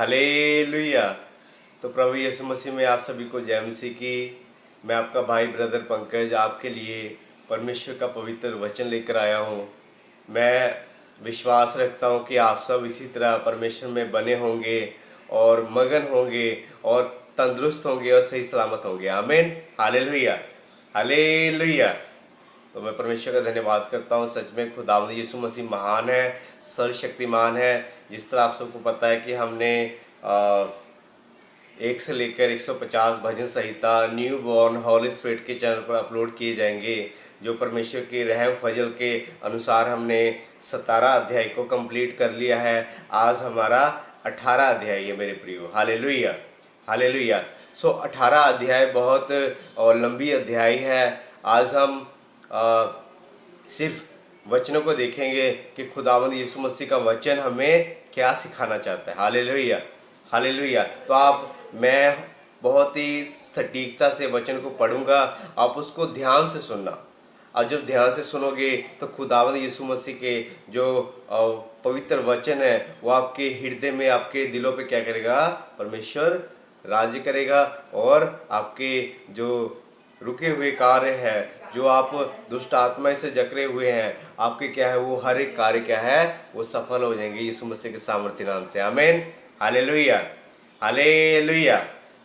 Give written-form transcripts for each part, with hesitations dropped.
Hallelujah. तो प्रभु यीशु मसीह में आप सभी को जय मसीह की। मैं आपका भाई ब्रदर पंकज आपके लिए परमेश्वर का पवित्र वचन लेकर आया हूँ। मैं विश्वास रखता हूँ कि आप सब इसी तरह परमेश्वर में बने होंगे और मगन होंगे और तंदुरुस्त होंगे और सही सलामत होंगे। आमीन। Hallelujah hallelujah. तो मैं परमेश्वर का धन्यवाद करता हूँ। सच में खुदावंद यीशु मसीह महान है, सर्वशक्तिमान है। जिस तरह आप सबको पता है कि हमने 1 से लेकर 150 भजन संहिता न्यू बॉर्न हॉली स्पिरिट के चैनल पर अपलोड किए जाएंगे, जो परमेश्वर के रहम फजल के अनुसार हमने 17 अध्याय को कंप्लीट कर लिया है। आज हमारा 18 अध्याय है मेरे प्रियो। Hallelujah hallelujah. 18 अध्याय बहुत और लंबी अध्याय है। आज हम सिर्फ वचनों को देखेंगे कि खुदावंद यीशु मसीह का वचन हमें क्या सिखाना चाहता है। Hallelujah hallelujah. तो मैं बहुत ही सटीकता से वचन को पढ़ूंगा, आप उसको ध्यान से सुनना। और जब ध्यान से सुनोगे तो खुदावंद यीशु मसीह के जो पवित्र वचन है वो आपके हृदय में, आपके दिलों पे क्या करेगा? परमेश्वर राज्य करेगा। और आपके जो रुके हुए कार्य हैं, जो आप दुष्ट आत्मा से जकड़े हुए हैं, आपके क्या है वो हर एक कार्य क्या है वो सफल हो जाएंगे यीशु मसीह के सामर्थ्य नाम से। आमीन। Hallelujah hallelujah.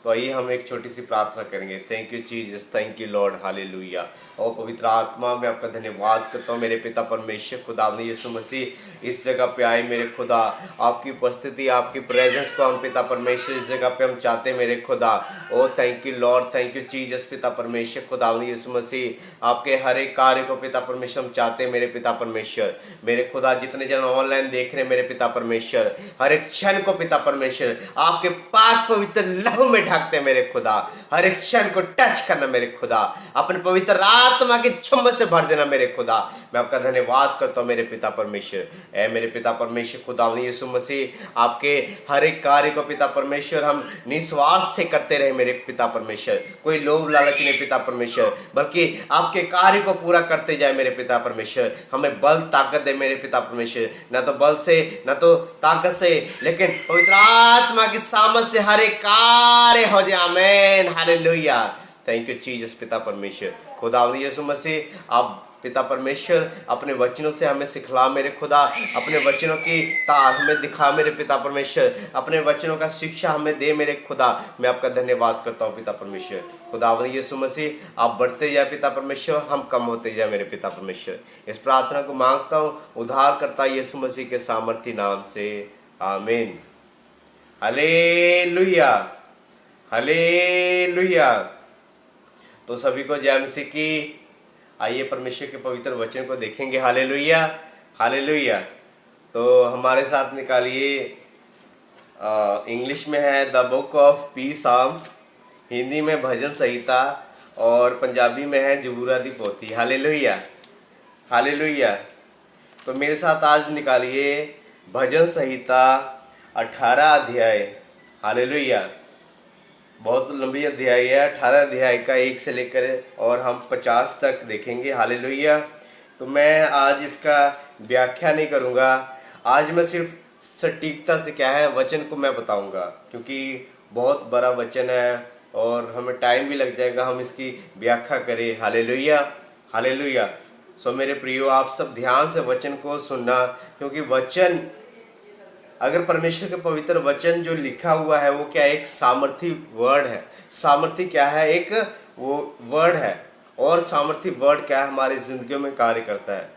तो आइए हम एक छोटी सी प्रार्थना करेंगे। Thank you Jesus, thank you Lord. Hallelujah. और पवित्र आत्मा मैं आपका धन्यवाद करता हूँ मेरे पिता परमेश्वर खुदावंद यीशु मसीह इस जगह पे आए मेरे खुदा। आपकी उपस्थिति, आपकी प्रेजेंस को हम पिता परमेश्वर इस जगह पे हम चाहते हैं मेरे खुदा। Oh thank you Lord, thank you Jesus पिता परमेश्वर खुदावंद यीशु मसीह। आपके हर एक कार्य को पिता परमेश्वर हम चाहते हैं मेरे पिता परमेश्वर। मेरे खुदा जितने जन ऑनलाइन देख रहे हैं मेरे पिता परमेश्वर, हर एक क्षण को पिता परमेश्वर आपके पाक पवित्र लहू में ढकते मेरे खुदा। हर एक क्षण को टच करना मेरे खुदा, अपने पवित्र आत्मा के चुम्बन से भर देना मेरे खुदा। मैं आपका धन्यवाद करता हूँ मेरे पिता परमेश्वर। ऐ मेरे पिता परमेश्वर खुदावंद यीशु मसीह, आपके हर एक कार्य को पिता परमेश्वर हम निस्वार्थ से करते रहे मेरे पिता परमेश्वर। कोई लोभ लालच नहीं पिता परमेश्वर, बल्कि आपके कार्य को पूरा करते जाए मेरे पिता परमेश्वर। हमें बल ताकत दे मेरे पिता परमेश्वर, न तो बल से न तो ताकत से, लेकिन पवित्र आत्मा की सामर्थ से हर एक कार्य हो जाए। आमीन हालेलुया। थैंक यू जीसस पिता परमेश्वर खुदावंद यीशु मसीह। आप पिता परमेश्वर अपने वचनों से हमें सिखला मेरे खुदा, अपने वचनों की तार हमें दिखा मेरे पिता परमेश्वर, अपने वचनों का शिक्षा हमें दे मेरे खुदा। मैं आपका धन्यवाद करता हूँ पिता परमेश्वर खुदावंद यीशु मसीह। आप बढ़ते जाए पिता परमेश्वर, हम कम होते जाए मेरे पिता परमेश्वर। इस प्रार्थना को मांगता हूँ उद्धार करता यीशु मसीह के सामर्थी नाम से। आमीन। Hallelujah hallelujah. तो सभी को जय मसीह की। आइए परमेश्वर के पवित्र वचन को देखेंगे। Hallelujah hallelujah. तो हमारे साथ निकालिए, इंग्लिश में है द बुक ऑफ पीस आम, हिंदी में भजन संहिता और पंजाबी में है जबूरा दी पोथी। Hallelujah hallelujah. तो मेरे साथ आज निकालिए भजन संहिता 18 अध्याय। हालेलुया। बहुत लंबी अध्याय है। 18 अध्याय का 1 से लेकर और हम 50 तक देखेंगे। हालेलुया। तो मैं आज इसका व्याख्या नहीं करूँगा। आज मैं सिर्फ सटीकता से क्या है वचन को मैं बताऊँगा, क्योंकि बहुत बड़ा वचन है और हमें टाइम भी लग जाएगा हम इसकी व्याख्या करें। Hallelujah hallelujah. सो मेरे प्रियो, आप सब ध्यान से वचन को सुनना, क्योंकि वचन, अगर परमेश्वर के पवित्र वचन जो लिखा हुआ है वो क्या एक सामर्थी वर्ड है। सामर्थी क्या है? एक वो वर्ड है। और सामर्थी वर्ड क्या है? हमारी जिंदगियों में कार्य करता है।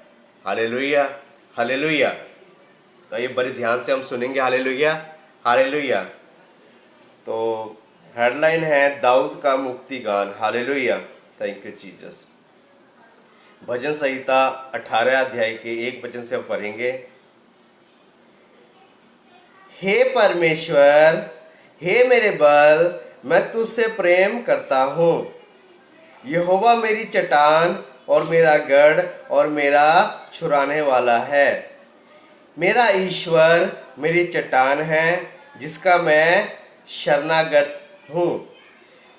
Hallelujah hallelujah. तो ये बड़े ध्यान से हम सुनेंगे। Hallelujah hallelujah. तो हेडलाइन है दाऊद का मुक्ति गान। हालेलुया। Thank you Jesus. भजन संहिता 18 अध्याय के 1 वचन से हम पढ़ेंगे। हे परमेश्वर, हे मेरे बल, मैं तुझसे प्रेम करता हूँ। यहोवा मेरी चट्टान और मेरा गढ़ और मेरा छुड़ाने वाला है। मेरा ईश्वर मेरी चट्टान है जिसका मैं शरणागत हूँ।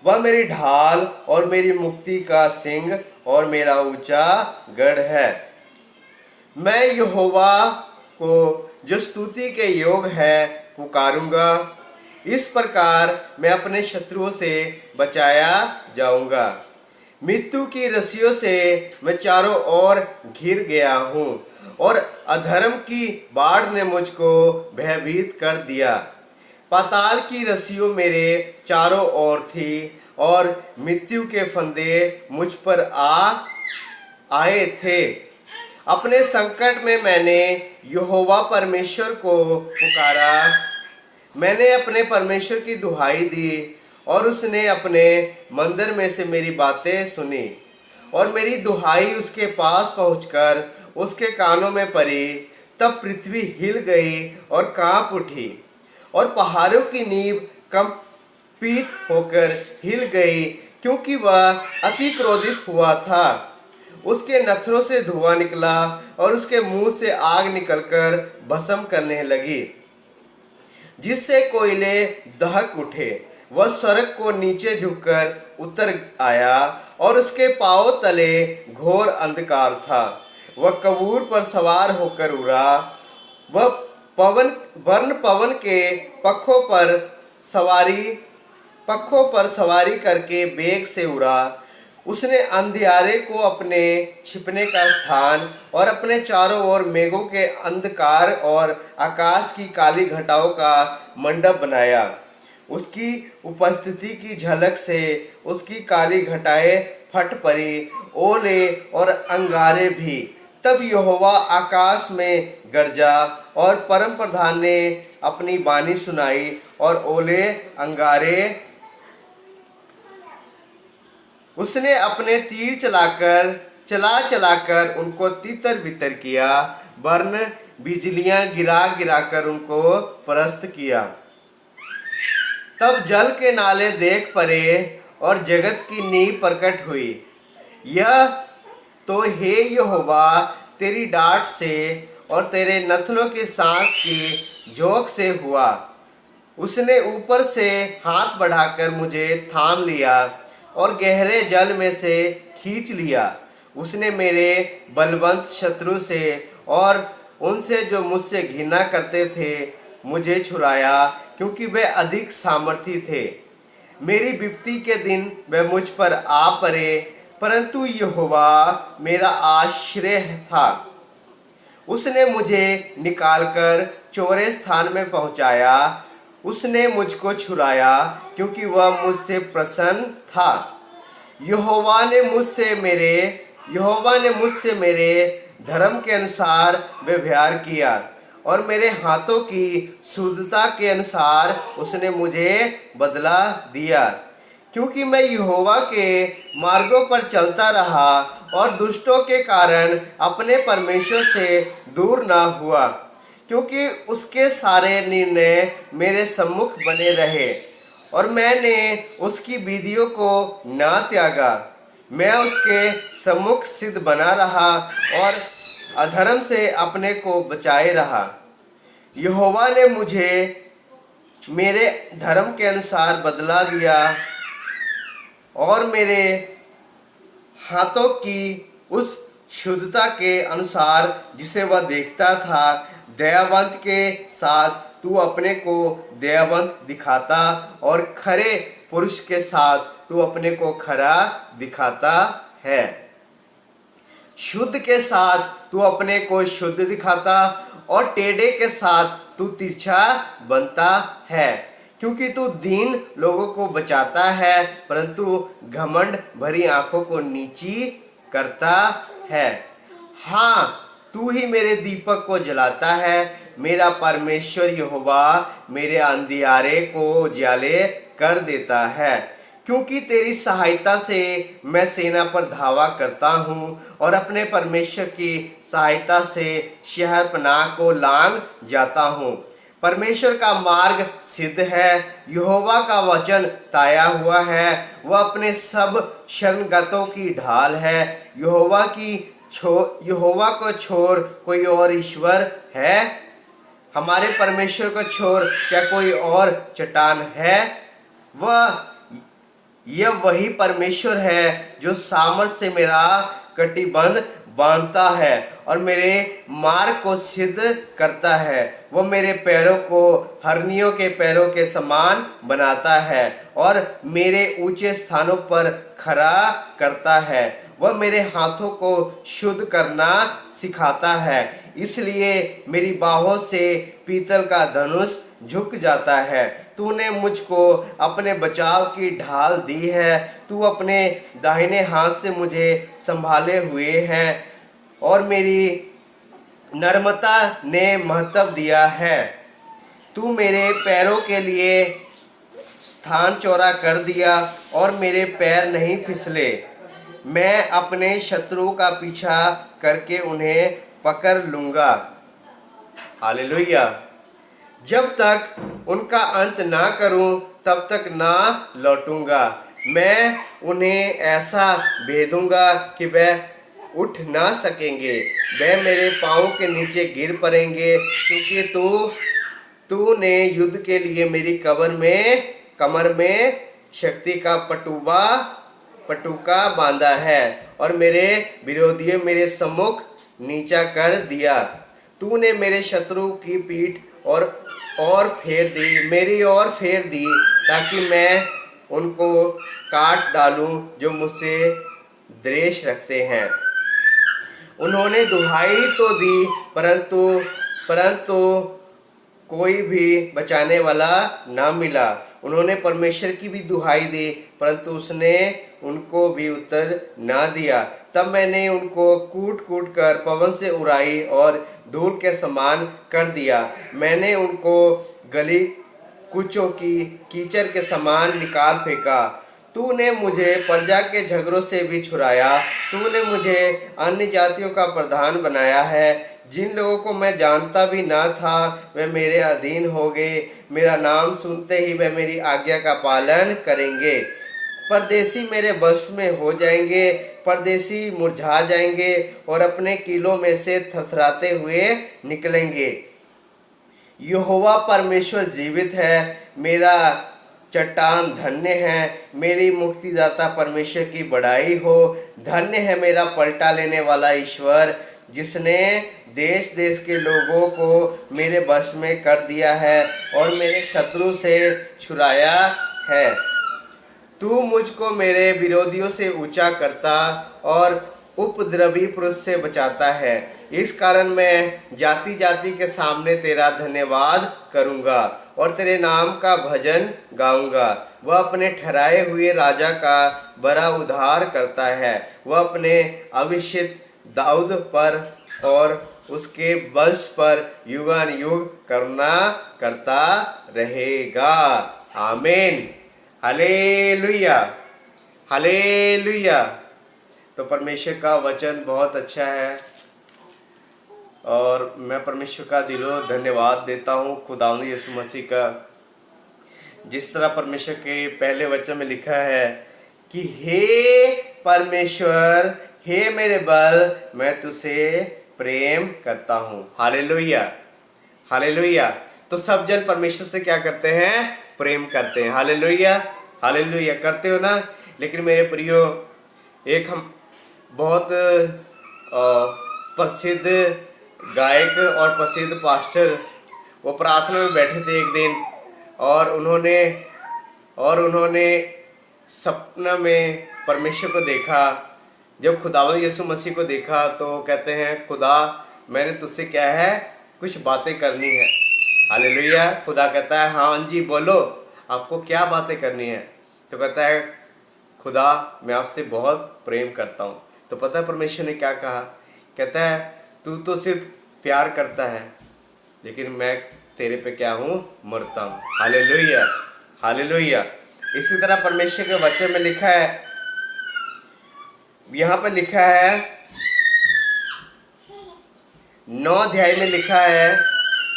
वह मेरी ढाल और मेरी मुक्ति का सिंह और मेरा ऊंचा गढ़ है। मैं यहोवा को जो स्तुति के योग है पुकारूंगा। इस प्रकार मैं अपने शत्रुओं से बचाया जाऊंगा। मृत्यु की रस्सियों से मैं चारों ओर घिर गया हूँ और अधर्म की बाढ़ ने मुझको भयभीत कर दिया। पाताल की रस्सियों मेरे चारों ओर थी और मृत्यु के फंदे मुझ पर आए थे। अपने संकट में मैंने यहोवा परमेश्वर को पुकारा। मैंने अपने परमेश्वर की दुहाई दी और उसने अपने मंदिर में से मेरी बातें सुनी और मेरी दुहाई उसके पास पहुंचकर उसके कानों में पड़ी। तब पृथ्वी हिल गई और कांप उठी और पहाड़ों की नींव कंपित होकर हिल गई, क्योंकि वह अति क्रोधित हुआ था। उसके नथनों से धुआं निकला और उसके मुंह से आग निकलकर भस्म करने लगी, जिससे कोयले दहक उठे। वह सड़क को नीचे झुककर उतर आया और उसके पांव तले घोर अंधकार था। वह कबूर पर सवार होकर उड़ा। वह पवन के पक्षों पर सवारी करके वेग से उड़ा। उसने अंधियारे को अपने छिपने का स्थान और अपने चारों ओर मेघों के अंधकार और आकाश की काली घटाओं का मंडप बनाया। उसकी उपस्थिति की झलक से उसकी काली घटाएं फट पड़ी, ओले और अंगारे भी। तब यहोवा आकाश में गरजा और परम प्रधान ने अपनी वाणी सुनाई और ओले अंगारे उसने अपने तीर चलाकर उनको तितर बितर किया, वरन बिजलियां गिरा गिराकर उनको परास्त किया। तब जल के नाले देख पड़े और जगत की नींव प्रकट हुई। यह तो हे यहोवा तेरी डांट से और तेरे नथनों के सांस की झोंक से हुआ। उसने ऊपर से हाथ बढ़ाकर मुझे थाम लिया और गहरे जल में से खींच लिया। उसने मेरे बलवंत शत्रु से और उनसे जो मुझसे घृणा करते थे मुझे छुड़ाया, क्योंकि वे अधिक सामर्थी थे। मेरी विपत्ति के दिन वे मुझ पर आ पड़े, परंतु यहोवा मेरा आश्रय था। उसने मुझे निकालकर चौड़े स्थान में पहुंचाया। उसने मुझको छुड़ाया, क्योंकि वह मुझसे प्रसन्न था। यहोवा ने मुझसे मेरे धर्म के अनुसार व्यवहार किया और मेरे हाथों की शुद्धता के अनुसार उसने मुझे बदला दिया। क्योंकि मैं यहोवा के मार्गों पर चलता रहा और दुष्टों के कारण अपने परमेश्वर से दूर ना हुआ, क्योंकि उसके सारे निर्णय मेरे सम्मुख बने रहे और मैंने उसकी विधियों को ना त्यागा। मैं उसके सम्मुख सिद्ध बना रहा और अधर्म से अपने को बचाए रहा। यहोवा ने मुझे मेरे धर्म के अनुसार बदला दिया और मेरे हाथों की उस शुद्धता के अनुसार जिसे वह देखता था। दयावंत के साथ तू अपने को दयावंत दिखाता और खरे पुरुष के साथ तू अपने को खरा दिखाता है। शुद्ध के साथ तू अपने को शुद्ध दिखाता और टेढ़े के साथ तू तिरछा बनता है, क्योंकि तू दीन लोगों को बचाता है, परंतु घमंड भरी आंखों को नीची करता है। हाँ, तू ही मेरे दीपक को जलाता है। मेरा परमेश्वर यहोवा मेरे अंधियारे को उजाले कर देता है। क्योंकि तेरी सहायता से मैं सेना पर धावा करता हूँ और अपने परमेश्वर की सहायता से शहर पनाह को लांघ जाता हूँ। परमेश्वर का मार्ग सिद्ध है, यहोवा का वचन ताया हुआ है। वह अपने सब शरणगतों की ढाल है। यहोवा को छोड़ कोई और ईश्वर है? हमारे परमेश्वर को छोड़ क्या कोई और चट्टान है? यह वही परमेश्वर है जो सामर्थ से मेरा कटिबंध बांधता है और मेरे मार्ग को सिद्ध करता है। वह मेरे पैरों को हरनियों के पैरों के समान बनाता है और मेरे ऊंचे स्थानों पर खड़ा करता है। वह मेरे हाथों को शुद्ध करना सिखाता है, इसलिए मेरी बाहों से पीतल का धनुष झुक जाता है। तूने मुझको अपने बचाव की ढाल दी है, तू अपने दाहिने हाथ से मुझे संभाले हुए है और मेरी नम्रता ने महत्व दिया है। तू मेरे पैरों के लिए स्थान चौड़ा कर दिया और मेरे पैर नहीं फिसले। मैं अपने शत्रुओं का पीछा करके उन्हें पकड़ लूँगा। हालेलुया। जब तक उनका अंत ना करूं तब तक ना लौटूंगा। मैं उन्हें ऐसा भेदूंगा कि वह उठ ना सकेंगे। वह मेरे पाँव के नीचे गिर पड़ेंगे, क्योंकि तूने युद्ध के लिए मेरी कमर में शक्ति का पटुका बांधा है और मेरे विरोधियों मेरे सम्मुख नीचा कर दिया। तूने मेरे शत्रु की पीठ मेरी ओर फेर दी, ताकि मैं उनको काट डालूं जो मुझसे द्वेष रखते हैं। उन्होंने दुहाई तो दी, परंतु कोई भी बचाने वाला ना मिला। उन्होंने परमेश्वर की भी दुहाई दी, परंतु उसने उनको भी उत्तर ना दिया। तब मैंने उनको कूट कूट कर पवन से उड़ाई और धूल के समान कर दिया। मैंने उनको गली कुचों की कीचड़ के समान निकाल फेंका। तूने मुझे प्रजा के झगड़ों से भी छुड़ाया। तूने मुझे अन्य जातियों का प्रधान बनाया है। जिन लोगों को मैं जानता भी ना था वे मेरे अधीन हो गए। मेरा नाम सुनते ही वे मेरी आज्ञा का पालन करेंगे। परदेसी मेरे वश में हो जाएंगे, परदेसी मुरझा जाएंगे और अपने किलों में से थरथराते हुए निकलेंगे। यहोवा परमेश्वर जीवित है, मेरा चट्टान धन्य है। मेरी मुक्तिदाता परमेश्वर की बड़ाई हो। धन्य है मेरा पलटा लेने वाला ईश्वर, जिसने देश देश के लोगों को मेरे वश में कर दिया है और मेरे शत्रु से छुड़ाया है। तू मुझको मेरे विरोधियों से ऊंचा करता और उपद्रवी पुरुष से बचाता है। इस कारण मैं जाति जाति के सामने तेरा धन्यवाद करूंगा और तेरे नाम का भजन गाऊंगा। वह अपने ठहराए हुए राजा का बड़ा उद्धार करता है। वह अपने अभिषिक्त दाऊद पर और उसके वंश पर युगानुयुग करुणा करता रहेगा। आमीन। Hallelujah, hallelujah. तो परमेश्वर का वचन बहुत अच्छा है और मैं परमेश्वर का दिलों धन्यवाद देता हूँ खुदावंद यीशु मसीह का। जिस तरह परमेश्वर के पहले वचन में लिखा है कि हे परमेश्वर, हे मेरे बल, मैं तुझसे प्रेम करता हूँ। Hallelujah, hallelujah. तो सब जन परमेश्वर से क्या करते हैं? प्रेम करते हैं। हालेलुया, हालेलुया करते हो ना। लेकिन मेरे प्रियो, एक हम बहुत प्रसिद्ध गायक और प्रसिद्ध पास्टर वो प्रार्थना में बैठे थे एक दिन और उन्होंने सपना में परमेश्वर को देखा। जब खुदावंद यीशु मसीह को देखा तो कहते हैं, खुदा मैंने तुझसे क्या है, कुछ बातें करनी है। हालेलुया। खुदा कहता है, हाँ जी बोलो, आपको क्या बातें करनी है? तो कहता है, खुदा मैं आपसे बहुत प्रेम करता हूँ। तो पता है परमेश्वर ने क्या कहा? कहता है, तू तो सिर्फ प्यार करता है, लेकिन मैं तेरे पे क्या हूँ? मरता हूँ। Hallelujah, hallelujah. इसी तरह परमेश्वर के वचन में लिखा है, यहाँ पर लिखा है 9 अध्याय में लिखा है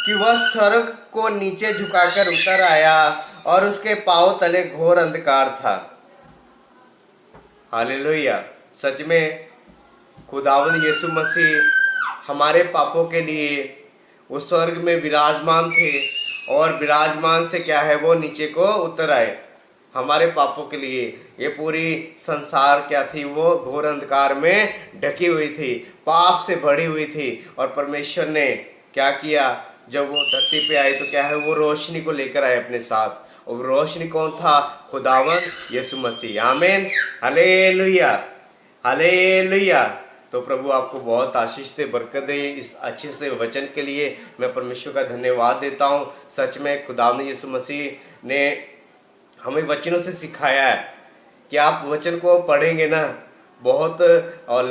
कि वह स्वर्ग को नीचे झुकाकर उतर आया और उसके पांव तले घोर अंधकार था। हालेलुया। सच में खुदावंद यीशु मसीह हमारे पापों के लिए वो स्वर्ग में विराजमान थे और विराजमान से क्या है, वो नीचे को उतर आए। हमारे पापों के लिए। ये पूरी संसार क्या थी, वो घोर अंधकार में ढकी हुई थी, पाप से भरी हुई थी। और परमेश्वर ने क्या किया, जब वो धरती पे आए तो क्या है, वो रोशनी को लेकर आए अपने साथ। और रोशनी कौन था? खुदावन यीशु मसीह। आमीन, हालेलुया, हालेलुया। तो प्रभु आपको बहुत आशीष दे, बरकत दे इस अच्छे से वचन के लिए। मैं परमेश्वर का धन्यवाद देता हूँ। सच में खुदावन यीशु मसीह ने हमें वचनों से सिखाया है कि आप वचन को पढ़ेंगे ना, बहुत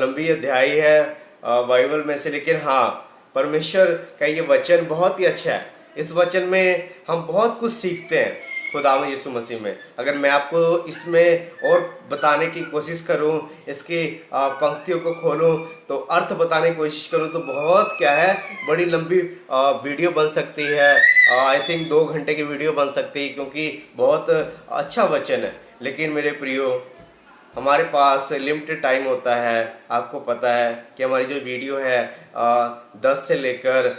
लंबी अध्याय है बाइबल में से, लेकिन हाँ, परमेश्वर का ये वचन बहुत ही अच्छा है। इस वचन में हम बहुत कुछ सीखते हैं खुदावंद यीशु मसीह में। अगर मैं आपको इसमें और बताने की कोशिश करूं, इसकी पंक्तियों को खोलूं, तो अर्थ बताने की कोशिश करूं, तो बहुत क्या है, बड़ी लंबी वीडियो बन सकती है। आई थिंक 2 घंटे की वीडियो बन सकती है, क्योंकि बहुत अच्छा वचन है। लेकिन मेरे प्रियो, हमारे पास लिमिटेड टाइम होता है। आपको पता है कि हमारी जो वीडियो है 10 से लेकर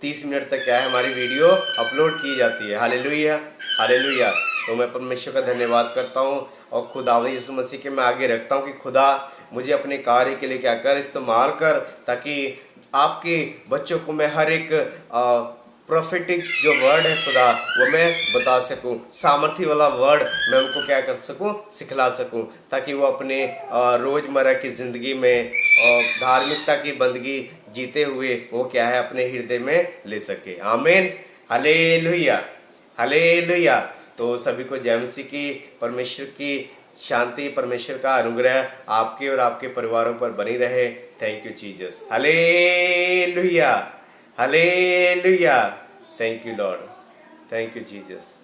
30 मिनट तक क्या है, हमारी वीडियो अपलोड की जाती है। Hallelujah, hallelujah. तो मैं परमेश्वर का धन्यवाद करता हूँ और खुदावंद यीशु मसीह के मैं आगे रखता हूँ कि खुदा मुझे अपने कार्य के लिए क्या कर, इस्तेमाल कर, ताकि आपके बच्चों को मैं हर एक प्रोफेटिक जो वर्ड है खुदा, वो मैं बता सकूं, सामर्थ्य वाला वर्ड मैं उनको क्या कर सकूं, सिखला सकूं, ताकि वो अपने रोज़मर्रा की ज़िंदगी में धार्मिकता की बंदगी जीते हुए वो क्या है, अपने हृदय में ले सके। आमीन, हालेलुया, हालेलुया। तो सभी को जय मसीह की, परमेश्वर की शांति, परमेश्वर का अनुग्रह आपके और आपके परिवारों पर बनी रहे। Thank you Jesus, hallelujah, hallelujah. Thank you Lord, thank you Jesus.